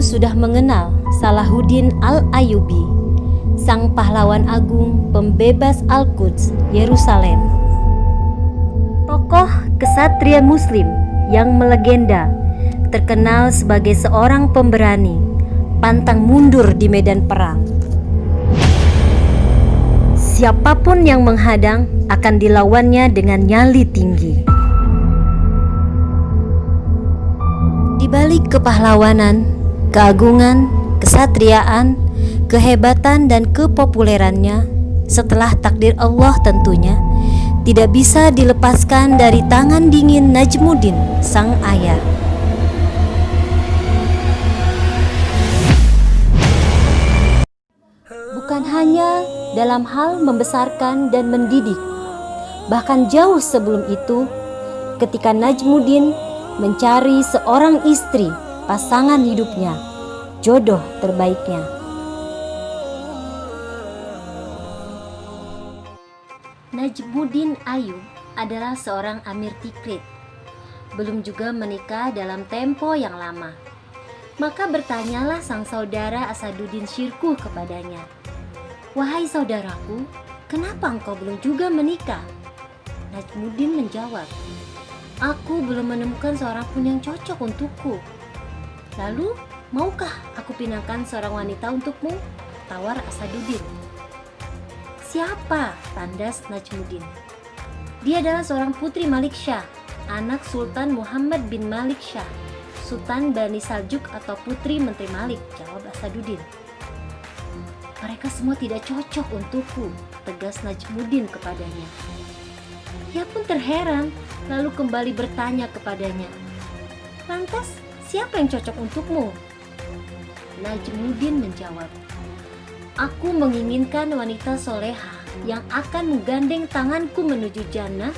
sudah mengenal Salahuddin Al-Ayyubi, sang pahlawan agung pembebas Al-Quds, Yerusalem. Tokoh kesatria muslim yang melegenda, terkenal sebagai seorang pemberani, pantang mundur di medan perang. Siapapun yang menghadang akan dilawannya dengan nyali tinggi. Di balik kepahlawanan, keagungan, kesatriaan, kehebatan dan kepopulerannya, setelah takdir Allah tentunya, tidak bisa dilepaskan dari tangan dingin Najmuddin, sang ayah. Bukan hanya dalam hal membesarkan dan mendidik, bahkan jauh sebelum itu, ketika Najmuddin mencari seorang istri, pasangan hidupnya, jodoh terbaiknya. Najmuddin Ayyub adalah seorang Amir Tikrit, belum juga menikah dalam tempo yang lama. Maka bertanyalah sang saudara Asaduddin Syirkuh kepadanya, "Wahai saudaraku, kenapa engkau belum juga menikah?" Najmuddin menjawab, "Aku belum menemukan seorang pun yang cocok untukku." "Lalu, maukah aku pinangkan seorang wanita untukmu?" tawar Asaduddin. "Siapa?" tandas Najmuddin. "Dia adalah seorang putri Malik Syah, anak Sultan Muhammad bin Malik Syah, Sultan Bani Saljuk atau putri Menteri Malik," jawab Asaduddin. "Mereka semua tidak cocok untukku," tegas Najmuddin kepadanya. Ia pun terheran, lalu kembali bertanya kepadanya, "Lantas, siapa yang cocok untukmu?" Najmuddin menjawab, "Aku menginginkan wanita soleha yang akan menggandeng tanganku menuju jannah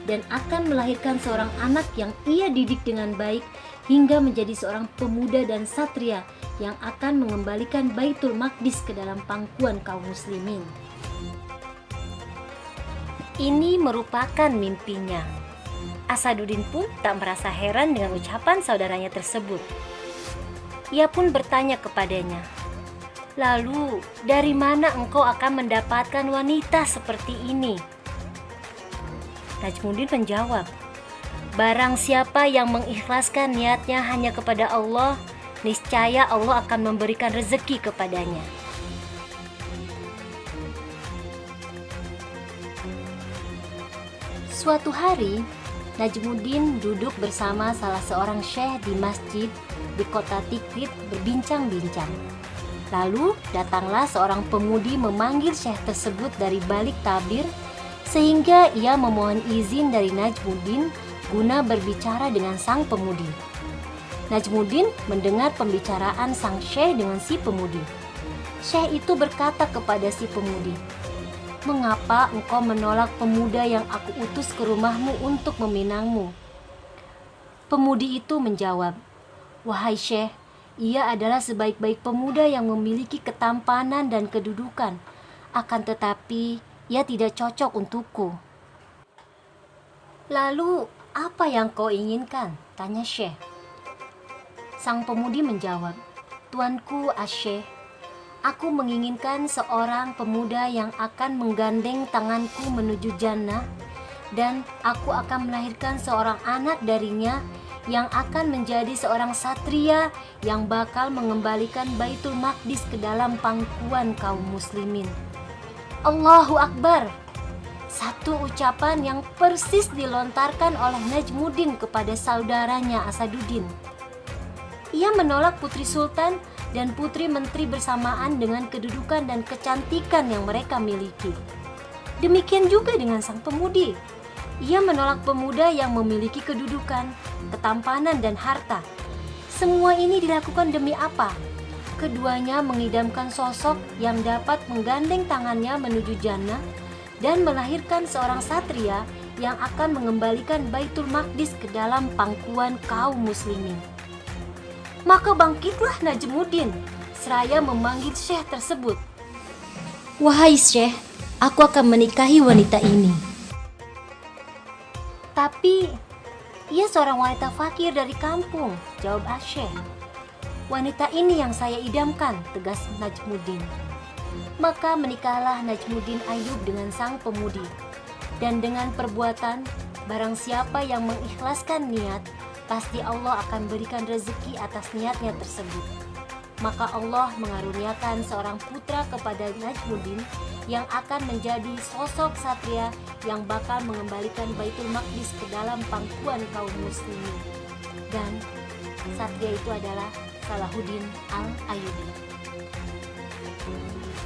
dan akan melahirkan seorang anak yang ia didik dengan baik hingga menjadi seorang pemuda dan satria yang akan mengembalikan Baitul Maqdis ke dalam pangkuan kaum muslimin." Ini merupakan mimpinya. Asaduddin pun tak merasa heran dengan ucapan saudaranya tersebut. Ia pun bertanya kepadanya, "Lalu, dari mana engkau akan mendapatkan wanita seperti ini?" Najmuddin menjawab, "Barang siapa yang mengikhlaskan niatnya hanya kepada Allah, niscaya Allah akan memberikan rezeki kepadanya." Suatu hari, Najmuddin duduk bersama salah seorang syekh di masjid di kota Tikrit berbincang-bincang. Lalu datanglah seorang pemudi memanggil syekh tersebut dari balik tabir, sehingga ia memohon izin dari Najmuddin guna berbicara dengan sang pemudi. Najmuddin mendengar pembicaraan sang syekh dengan si pemudi. Syekh itu berkata kepada si pemudi, "Mengapa engkau menolak pemuda yang aku utus ke rumahmu untuk meminangmu?" Pemudi itu menjawab, "Wahai syekh, ia adalah sebaik-baik pemuda yang memiliki ketampanan dan kedudukan, akan tetapi ia tidak cocok untukku." "Lalu apa yang kau inginkan?" tanya syekh. Sang pemudi menjawab, "Tuanku asyekh, aku menginginkan seorang pemuda yang akan menggandeng tanganku menuju jannah, dan aku akan melahirkan seorang anak darinya yang akan menjadi seorang satria yang bakal mengembalikan Baitul Maqdis ke dalam pangkuan kaum muslimin." Allahu Akbar! Satu ucapan yang persis dilontarkan oleh Najmuddin kepada saudaranya Asaduddin. Ia menolak putri sultan dan putri menteri bersamaan dengan kedudukan dan kecantikan yang mereka miliki. Demikian juga dengan sang pemudi. Ia menolak pemuda yang memiliki kedudukan, ketampanan dan harta. Semua ini dilakukan demi apa? Keduanya mengidamkan sosok yang dapat menggandeng tangannya menuju jannah dan melahirkan seorang satria yang akan mengembalikan Baitul Maqdis ke dalam pangkuan kaum muslimin. Maka bangkitlah Najmuddin seraya memanggil syekh tersebut. "Wahai syekh, aku akan menikahi wanita ini. Tapi ia seorang wanita fakir dari kampung," jawab Asyikh. Wanita ini yang saya idamkan, tegas Najmuddin. Maka menikahlah Najmuddin Ayub dengan sang pemudi. Dan dengan perbuatan, barang siapa yang mengikhlaskan niat, pasti Allah akan berikan rezeki atas niatnya tersebut. Maka Allah mengaruniakan seorang putra kepada Najmuddin yang akan menjadi sosok satria yang bakal mengembalikan Baitul Maqdis ke dalam pangkuan kaum muslimin. Dan satria itu adalah Salahuddin Al-Ayyubi.